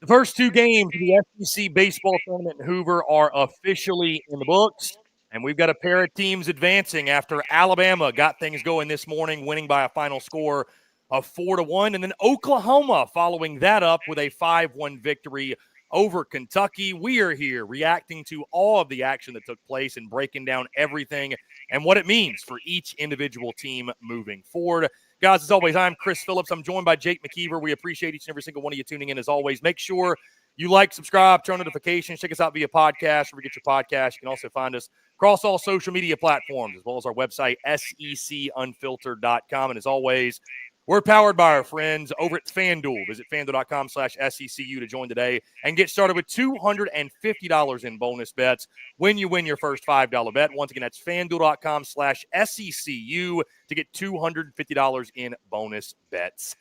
First two games of the SEC baseball tournament in Hoover are officially in the books, and we've got a pair of teams advancing after Alabama got things going this morning, winning by a final score of 4-1, and then Oklahoma following that up with a 5-1 victory over Kentucky. We are here reacting to all of the action that took place and breaking down everything and what it means for each individual team moving forward. Guys, as always, I'm Chris Phillips. I'm joined by Jake Mckeever. We appreciate each and every single one of you tuning in as always. Make sure you like, subscribe, turn notifications. Check us out via podcast, wherever you get your podcast. You can also find us across all social media platforms, as well as our website, secunfiltered.com. And as always, we're powered by our friends over at FanDuel. Visit FanDuel.com/SECU to join today and get started with $250 in bonus bets when you win your first $5 bet. Once again, that's FanDuel.com/SECU to get $250 in bonus bets.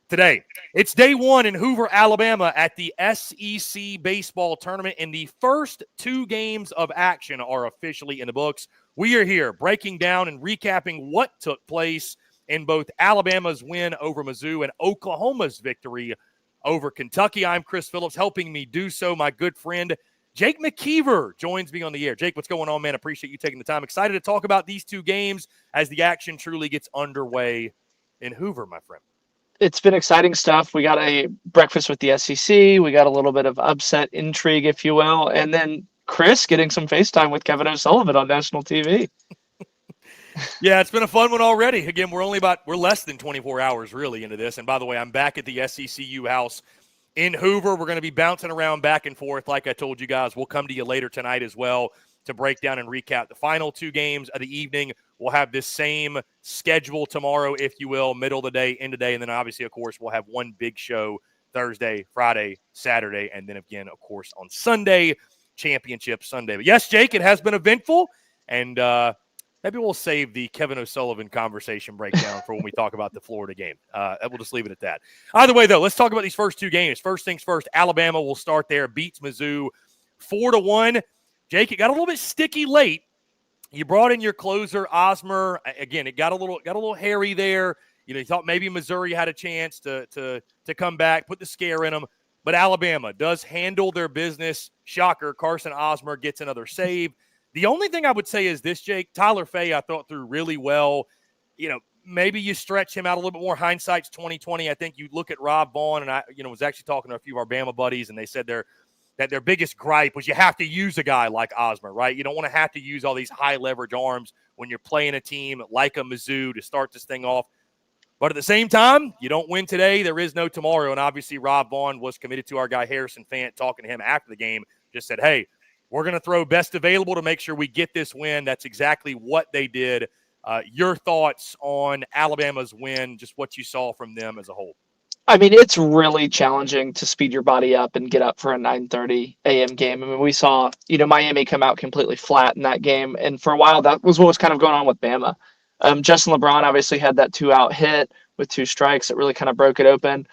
Today, it's day one in Hoover, Alabama at the SEC baseball tournament, and the first two games of action are officially in the books. We are here breaking down and recapping what took place in both Alabama's win over Mizzou and Oklahoma's victory over Kentucky. I'm Chris Phillips. Helping me do so, my good friend Jake Mckeever joins me on the air. Jake, what's going on, man? Appreciate you taking the time. Excited to talk about these two games as the action truly gets underway in Hoover, my friend. It's been exciting stuff. We got a breakfast with the SEC. We got a little bit of upset intrigue, if you will. And then Chris getting some FaceTime with Kevin O'Sullivan on national TV. Yeah, it's been a fun one already. Again, we're less than 24 hours really into this. And by the way, I'm back at the SECU house in Hoover. We're going to be bouncing around back and forth. Like I told you guys, we'll come to you later tonight as well to break down and recap the final two games of the evening. We'll have this same schedule tomorrow, if you will, middle of the day, end of the day. And then obviously, of course, we'll have one big show Thursday, Friday, Saturday, and then again, of course, on Sunday, Championship Sunday. But yes, Jake, it has been eventful. And maybe we'll save the Kevin O'Sullivan conversation breakdown for when we talk about the Florida game. We'll just leave it at that. Either way, though, let's talk about these first two games. First things first, Alabama will start there, beats Mizzou 4-1. Jake, it got a little bit sticky late. You brought in your closer, Osmer. Again, it got a little hairy there. You know, you thought maybe Missouri had a chance to come back, put the scare in them. But Alabama does handle their business. Shocker, Carson Osmer gets another save. The only thing I would say is this, Jake. Tyler Fay, I thought, threw really well. You know, maybe you stretch him out a little bit more. Hindsight's 20/20. I think you look at Rob Vaughn, and I, was actually talking to a few of our Bama buddies, and they said their biggest gripe was you have to use a guy like Osmer, right? You don't want to have to use all these high leverage arms when you're playing a team like a Mizzou to start this thing off. But at the same time, you don't win today, there is no tomorrow. And obviously, Rob Vaughn was committed to our guy Harrison Fant, talking to him after the game, just said, hey, we're going to throw best available to make sure we get this win. That's exactly what they did. Your thoughts on Alabama's win, just what you saw from them as a whole? I mean, it's really challenging to speed your body up and get up for a 9:30 a.m. game. I mean, we saw, Miami come out completely flat in that game. And for a while, that was what was kind of going on with Bama. Justin LeBron obviously had that 2-out hit with 2 strikes that really kind of broke it open.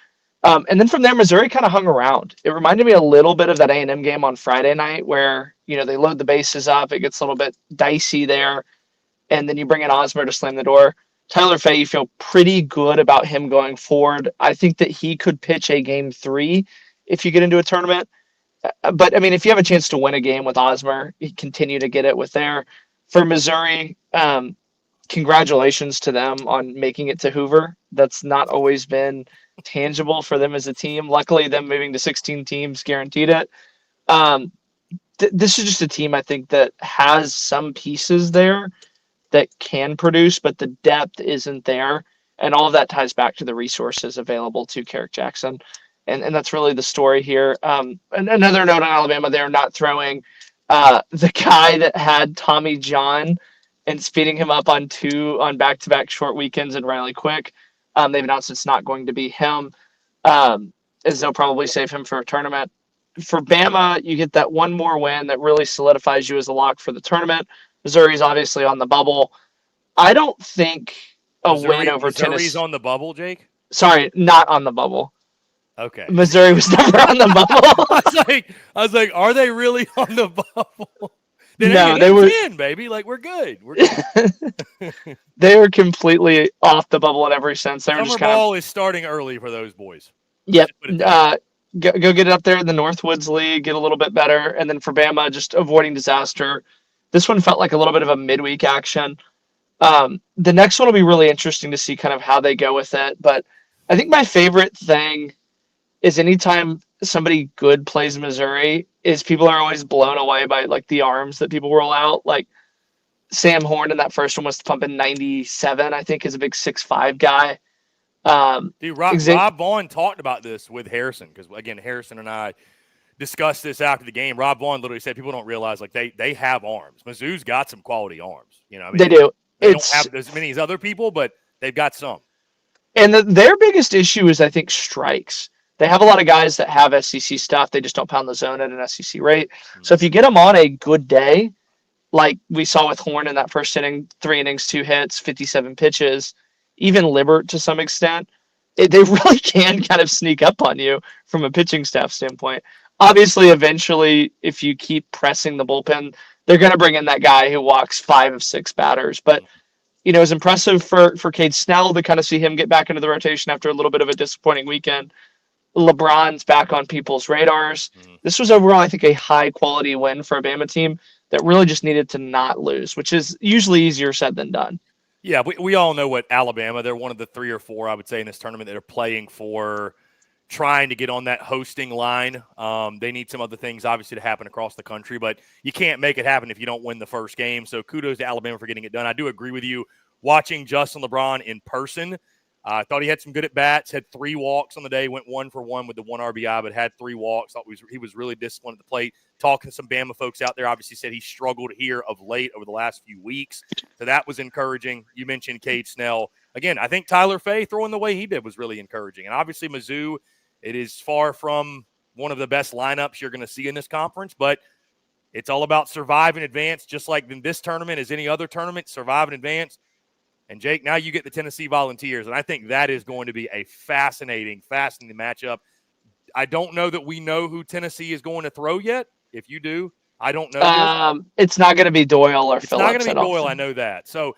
And then from there, Missouri kind of hung around. It reminded me a little bit of that A&M game on Friday night where, they load the bases up. It gets a little bit dicey there. And then you bring in Osmer to slam the door. Tyler Fay, you feel pretty good about him going forward. I think that he could pitch a game 3 if you get into a tournament. But, I mean, if you have a chance to win a game with Osmer, you continue to get it with there. For Missouri, congratulations to them on making it to Hoover. That's not always been tangible for them as a team. Luckily, them moving to 16 teams guaranteed it. This is just a team, I think, that has some pieces there that can produce, but the depth isn't there. And all of that ties back to the resources available to Carrick Jackson. And that's really the story here. And another note on Alabama, they're not throwing the guy that had Tommy John and speeding him up on back-to-back short weekends and Riley Quick. They've announced it's not going to be him, as they'll probably save him for a tournament. For Bama, you get that one more win that really solidifies you as a lock for the tournament. Missouri's obviously on the bubble. I don't think win over Tennessee. Missouri's on the bubble, Jake? Sorry, not on the bubble. Okay. Missouri was never on the bubble. I was like, are they really on the bubble? No, they were in, baby. Like, we're good. We're good. They were completely off the bubble in every sense. They were Summer just ball is starting early for those boys. Yep. go get it up there in the Northwoods League, get a little bit better. And then for Bama, just avoiding disaster. This one felt like a little bit of a midweek action. The next one will be really interesting to see kind of how they go with it. But I think my favorite thing is anytime somebody good plays Missouri is people are always blown away by like the arms that people roll out. Like Sam Horn in that first one was pumping 97, I think, is a big 6'5" guy. Dude, Rob Vaughn talked about this with Harrison because, again, Harrison and I discussed this after the game. Rob Vaughn literally said people don't realize like they have arms. Mizzou's got some quality arms. You know, I mean, they do. They don't have as many as other people, but they've got some. And their biggest issue is, I think, strikes. They have a lot of guys that have SEC stuff. They just don't pound the zone at an SEC rate. Mm-hmm. So if you get them on a good day, like we saw with Horn in that first inning, 3 innings, 2 hits, 57 pitches, even Libert to some extent, they really can kind of sneak up on you from a pitching staff standpoint. Obviously, eventually, if you keep pressing the bullpen, they're going to bring in that guy who walks 5 of 6 batters. But, you know, it was impressive for Cade Snell to kind of see him get back into the rotation after a little bit of a disappointing weekend. LeBron's back on people's radars. Mm-hmm. This was overall, I think, a high-quality win for a Bama team that really just needed to not lose, which is usually easier said than done. Yeah, we all know what Alabama, they're one of the 3 or 4, I would say, in this tournament that are playing for trying to get on that hosting line. They need some other things, obviously, to happen across the country, but you can't make it happen if you don't win the first game. So kudos to Alabama for getting it done. I do agree with you. Watching Justin LeBron in person, I thought he had some good at-bats, had 3 walks on the day, went 1 for 1 with the 1 RBI, but had 3 walks. Thought he was really disciplined at the plate. Talking to some Bama folks out there, obviously said he struggled here of late over the last few weeks. So that was encouraging. You mentioned Cade Snell. Again, I think Tyler Fay throwing the way he did was really encouraging. And obviously Mizzou, it is far from one of the best lineups you're going to see in this conference, but it's all about survive and advance, just like in this tournament as any other tournament, survive and advance. And, Jake, now you get the Tennessee Volunteers, and I think that is going to be a fascinating matchup. I don't know that we know who Tennessee is going to throw yet. If you do, I don't know. It's not going to be Doyle or Phillips. It's not going to be Doyle, I know that. So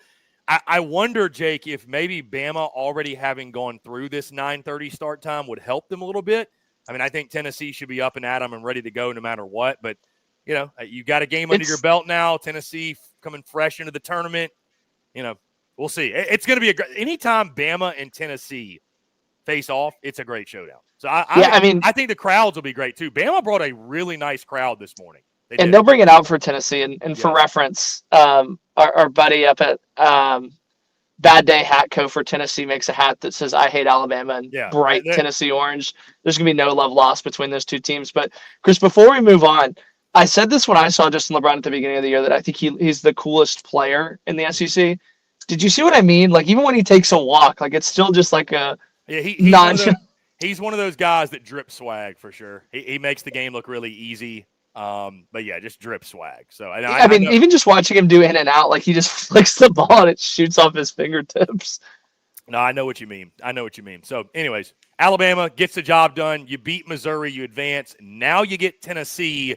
I wonder, Jake, if maybe Bama already having gone through this 9:30 start time would help them a little bit. I mean, I think Tennessee should be up and at them and ready to go no matter what. But, you know, you got a game under your belt now. Tennessee coming fresh into the tournament. You know, we'll see. It's going to be anytime Bama and Tennessee face off, it's a great showdown. So, I think the crowds will be great, too. Bama brought a really nice crowd this morning. They'll bring it out for Tennessee. And for reference, our buddy up at Bad Day Hat Co. for Tennessee makes a hat that says, I hate Alabama, and bright Tennessee orange. There's going to be no love lost between those two teams. But, Chris, before we move on, I said this when I saw Justin LeBron at the beginning of the year, that I think he's the coolest player in the SEC. Did you see what I mean? Like, even when he takes a walk, like, it's still just like a he's one of those guys that drip swag for sure. He makes the game look really easy. But yeah, just drip swag. So I mean, even just watching him do in and out, like he just flicks the ball and it shoots off his fingertips. No, I know what you mean. So anyways, Alabama gets the job done. You beat Missouri, you advance. Now you get Tennessee.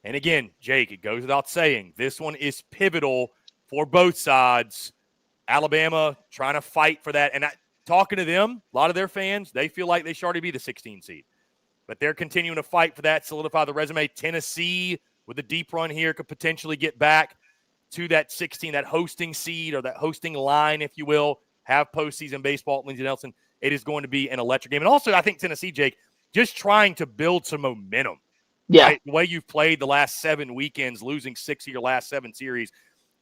And again, Jake, it goes without saying, this one is pivotal for both sides. Alabama trying to fight for that. And talking to them, a lot of their fans, they feel like they should already be the 16 seed. But they're continuing to fight for that, solidify the resume. Tennessee, with a deep run here, could potentially get back to that 16, that hosting seed or that hosting line, if you will, have postseason baseball at Lindsey Nelson. It is going to be an electric game. And also, I think Tennessee, Jake, just trying to build some momentum. Yeah. Right? The way you've played the last 7 weekends, losing 6 of your last 7 series.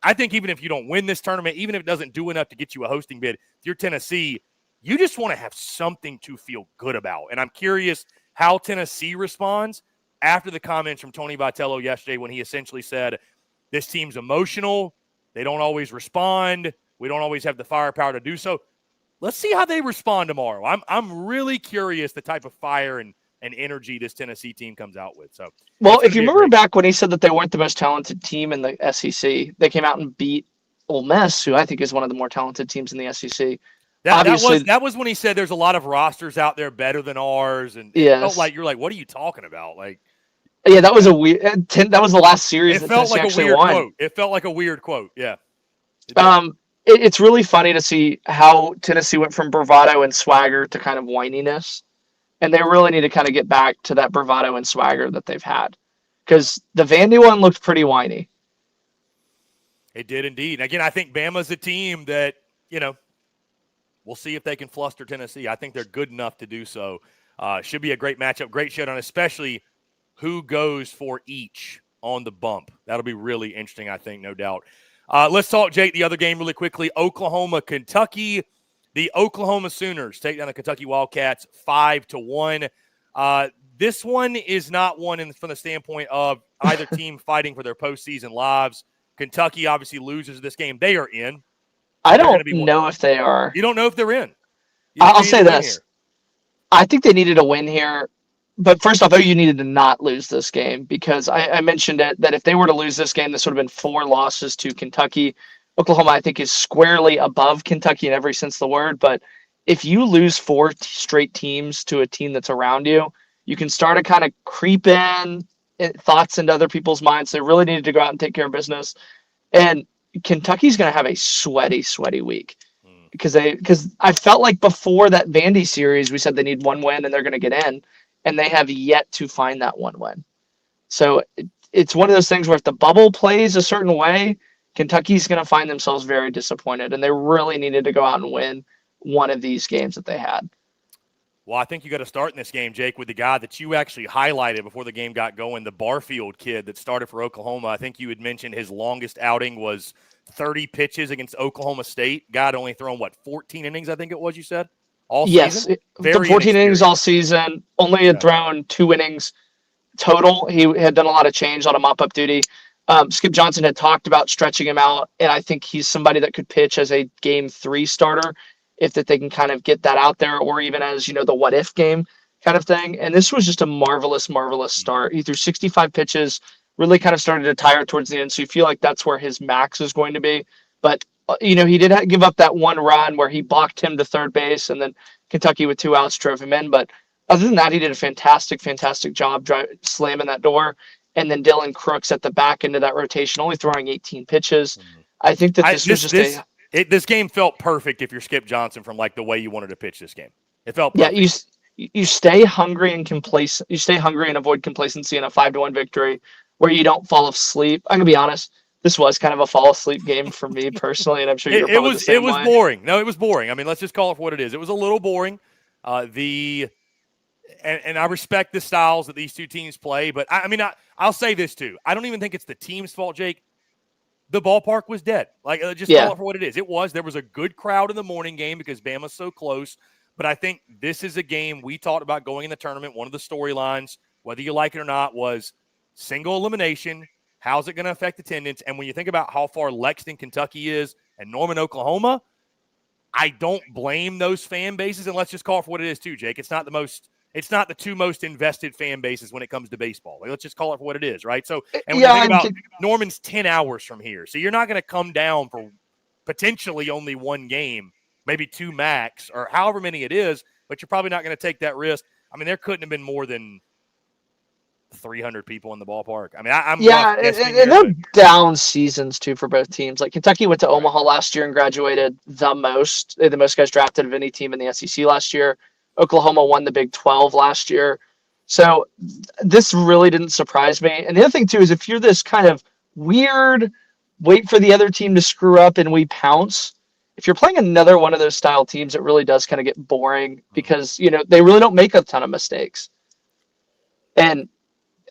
I think even if you don't win this tournament, even if it doesn't do enough to get you a hosting bid, if you're Tennessee, you just want to have something to feel good about. And I'm curious how Tennessee responds after the comments from Tony Vitello yesterday when he essentially said, this team's emotional. They don't always respond. We don't always have the firepower to do so. Let's see how they respond tomorrow. I'm really curious the type of fire and energy this Tennessee team comes out with. So, well, if you remember back when he said that they weren't the most talented team in the SEC, they came out and beat Ole Miss, who I think is one of the more talented teams in the SEC. That was when he said there's a lot of rosters out there better than ours, and it felt like you're like, what are you talking about? Like, yeah, that was a weird. That was the last series. It felt like a weird quote. It felt like a weird quote. Yeah. It's really funny to see how Tennessee went from bravado and swagger to kind of whininess. and they really need to kind of get back to that bravado and swagger that they've had. Because the Vandy one looked pretty whiny. It did indeed. Again, I think Bama's a team that, we'll see if they can fluster Tennessee. I think they're good enough to do so. Should be a great matchup, great showdown, especially who goes for each on the bump. That'll be really interesting, I think, no doubt. Let's talk, Jake, the other game really quickly. Oklahoma, Kentucky. The Oklahoma Sooners take down the Kentucky Wildcats 5-1. This one is not one from the standpoint of either team fighting for their postseason lives. Kentucky obviously loses this game. They are in. I don't know if they are. You don't know if they're in. I'll say this. I think they needed a win here. But first off, OU needed to not lose this game because I mentioned it, that if they were to lose this game, this would have been 4 losses to Kentucky. Oklahoma, I think, is squarely above Kentucky in every sense of the word. But if you lose 4 straight teams to a team that's around you, you can start to kind of creep in thoughts into other people's minds. They really needed to go out and take care of business. And Kentucky's going to have a sweaty week. Because I felt like before that Vandy series, we said they need 1 win and they're going to get in. And they have yet to find that 1 win. So it's one of those things where if the bubble plays a certain way, Kentucky's going to find themselves very disappointed. And they really needed to go out and win one of these games that they had. Well, I think you got to start in this game, Jake, with the guy that you actually highlighted before the game got going, the Barfield kid that started for Oklahoma. I think you had mentioned his longest outing was 30 pitches against Oklahoma State. Guy had only thrown, 14 innings, I think it was, you said? All season? Yes, the 14 innings all season. Only had thrown 2 innings total. He had done a lot of change, a lot of mop-up duty. Skip Johnson had talked about stretching him out, and I think he's somebody that could pitch as a Game 3 starter if that they can kind of get that out there, or even as, the what-if game kind of thing. And this was just a marvelous start. He threw 65 pitches, really kind of started to tire towards the end, so you feel like that's where his max is going to be. But he did give up that 1 run where he blocked him to third base, and then Kentucky with 2 outs drove him in. But other than that, he did a fantastic job slamming that door. And then Dylan Crooks at the back end of that rotation, only throwing 18 pitches. I think that this game felt perfect if you're Skip Johnson from the way you wanted to pitch this game. It felt perfect. Yeah, you stay hungry and complacent. You stay hungry and avoid complacency in a 5-1 victory where you don't fall asleep. I'm gonna be honest. This was kind of a fall asleep game for me personally, and I'm sure you're probably the same way. Boring. No, it was boring. I mean, let's just call it for what it is. It was a little boring. And I respect the styles that these two teams play, but I'll say this too. I don't even think it's the team's fault, Jake. The ballpark was dead. Call it for what it is. It was. There was a good crowd in the morning game because Bama's so close. But I think this is a game we talked about going in the tournament. One of the storylines, whether you like it or not, was single elimination. How's it going to affect attendance? And when you think about how far Lexington, Kentucky is and Norman, Oklahoma, I don't blame those fan bases. And let's just call it for what it is too, Jake. It's not the 2 most invested fan bases when it comes to baseball. Let's just call it for what it is, right? So, and when you think about Norman's 10 hours from here, so you're not going to come down for potentially only 1 game, maybe 2 max, or however many it is, but you're probably not going to take that risk. I mean, there couldn't have been more than 300 people in the ballpark. I mean, and they're down seasons too for both teams. Like Kentucky went to Omaha last year and graduated the most. They had the most guys drafted of any team in the SEC last year. Oklahoma won the Big 12 last year. So this really didn't surprise me. And the other thing, too, is if you're this kind of weird, wait for the other team to screw up and we pounce, if you're playing another one of those style teams, it really does kind of get boring because, they really don't make a ton of mistakes. And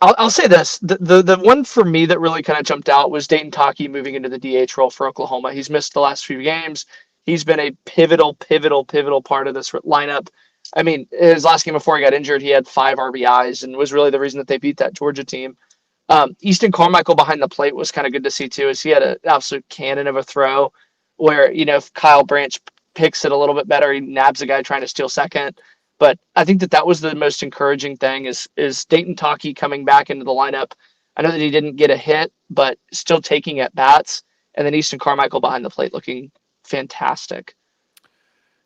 I'll say this. The one for me that really kind of jumped out was Dayton Taki moving into the DH role for Oklahoma. He's missed the last few games. He's been a pivotal part of this lineup. I mean, his last game before he got injured, he had 5 RBIs and was really the reason that they beat that Georgia team. Easton Carmichael behind the plate was kind of good to see too, as he had an absolute cannon of a throw where, if Kyle Branch picks it a little bit better, he nabs a guy trying to steal second. But I think that was the most encouraging thing is Dayton Taki coming back into the lineup. I know that he didn't get a hit, but still taking at bats. And then Easton Carmichael behind the plate looking fantastic.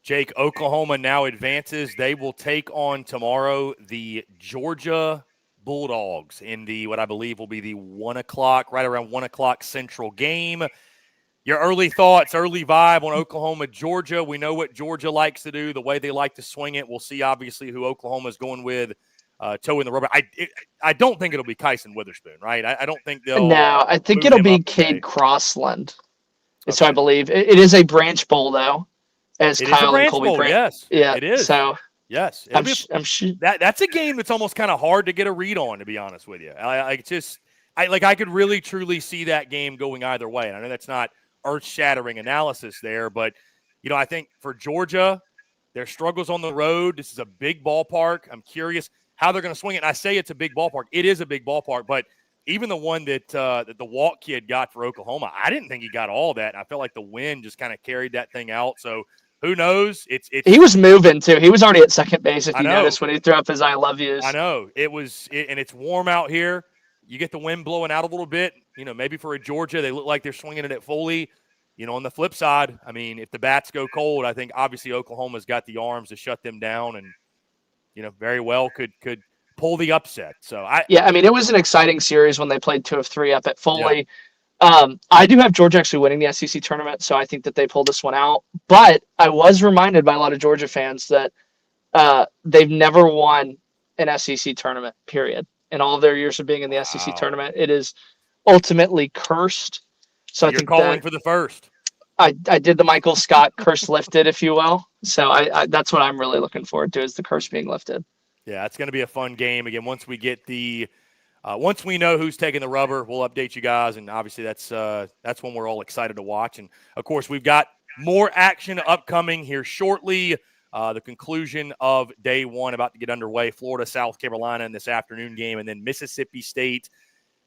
Jake, Oklahoma now advances. They will take on tomorrow the Georgia Bulldogs in what I believe will be the 1 o'clock, right around 1 o'clock Central game. Your early thoughts, early vibe on Oklahoma, Georgia. We know what Georgia likes to do, the way they like to swing it. We'll see, obviously, who Oklahoma is going with, toe in the rubber. I don't think it'll be Kyson Witherspoon, right? I don't think they'll No, I think move it'll him be up Cade today. Crossland. So I Okay. believe it is a branch bowl, though, as It is a Kyle and branch Colby bowl, Branch. yes. Yeah, It is. so Yes. It'll be I'm sure. that's a game that's almost kind of hard to get a read on, to be honest with you. I could really truly see that game going either way. And I know that's not earth-shattering analysis there, but I think for Georgia, their struggles on the road, this is a big ballpark. I'm curious how they're going to swing it. And I say it's a big ballpark. It is a big ballpark, but even the one that the Walk kid got for Oklahoma, I didn't think he got all that. And I felt like the wind just kind of carried that thing out. So who knows? He was moving too. He was already at second base. If I you know. noticed when he threw up his "I love yous." I know and it's warm out here. You get the wind blowing out a little bit. Maybe for a Georgia, they look like they're swinging it at Foley. On the flip side, I mean, if the bats go cold, I think obviously Oklahoma's got the arms to shut them down, and very well could pull the upset. So I mean, it was an exciting series when they played 2 of 3 up at Foley. Yeah. I do have Georgia actually winning the SEC tournament, so I think that they pulled this one out. But I was reminded by a lot of Georgia fans that they've never won an SEC tournament, period. In all of their years of being in the SEC tournament, it is ultimately cursed. So I You're think calling for the first. I did the Michael Scott curse lifted, if you will. So I that's what I'm really looking forward to, is the curse being lifted. Yeah, it's going to be a fun game. Again, once we get once we know who's taking the rubber, we'll update you guys, and obviously that's when we're all excited to watch. And of course, we've got more action upcoming here shortly. The conclusion of day one about to get underway. Florida, South Carolina in this afternoon game, and then Mississippi State,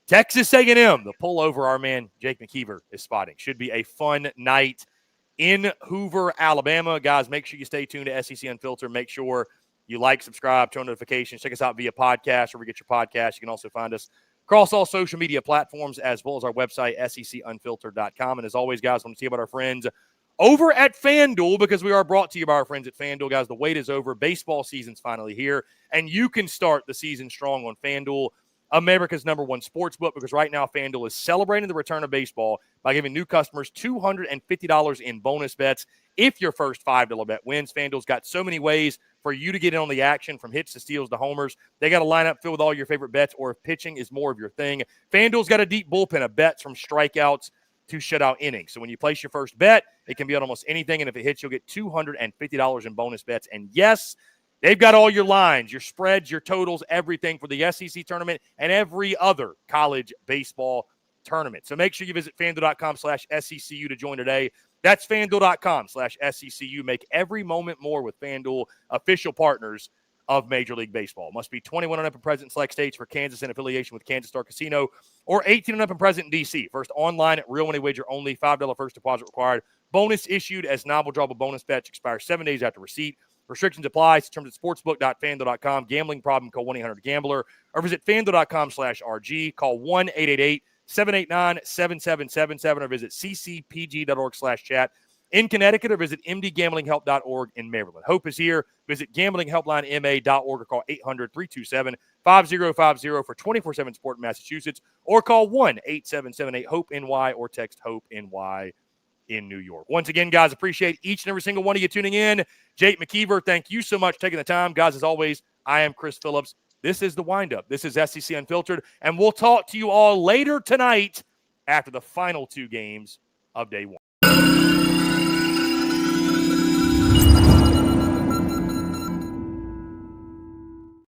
Texas A&M. The pullover our man Jake Mckeever is spotting. Should be a fun night in Hoover, Alabama. Guys, make sure you stay tuned to SEC Unfiltered. Make sure you like, subscribe, turn notifications. Check us out via podcast, where we get your podcast. You can also find us across all social media platforms, as well as our website, secunfiltered.com. And as always, guys, I want to see about our friends over at FanDuel, because we are brought to you by our friends at FanDuel. Guys, the wait is over. Baseball season's finally here, and you can start the season strong on FanDuel, America's #1 sports book, because right now FanDuel is celebrating the return of baseball by giving new customers $250 in bonus bets if your first $5 bet wins. FanDuel's got so many ways for you to get in on the action, from hits to steals to homers. They got a lineup filled with all your favorite bets, or if pitching is more of your thing, FanDuel's got a deep bullpen of bets from strikeouts to shutout innings. So when you place your first bet, it can be on almost anything, and if it hits, you'll get $250 in bonus bets. And yes, they've got all your lines, your spreads, your totals, everything for the SEC tournament and every other college baseball tournament. So make sure you visit FanDuel.com/SECU to join today. That's FanDuel.com/SECU. Make every moment more with FanDuel, official partners of Major League Baseball. Must be 21 and up and present in select states for Kansas, in affiliation with Kansas Star Casino, or 18 and up and present in D.C. First online at Real Money Wager only. $5 first deposit required. Bonus issued as non-withdrawable bonus bets. Expires 7 days after receipt. Restrictions apply. Terms at sportsbook.fanduel.com. Gambling problem, call 1-800-GAMBLER, or visit fanduel.com/RG. Call 1-888-789-7777, or visit ccpg.org/chat in Connecticut, or visit mdgamblinghelp.org in Maryland. Hope is here. Visit gamblinghelplinema.org, or call 800-327-5050 for 24/7 support in Massachusetts, or call 1-8778-HOPE-NY, or text HOPE-NY in New York. Once again, guys, appreciate each and every single one of you tuning in. Jake Mckeever, thank you so much for taking the time. Guys, as always, I am Chris Phillips. This is The Windup. This is SEC Unfiltered, and we'll talk to you all later tonight after the final 2 games of day 1.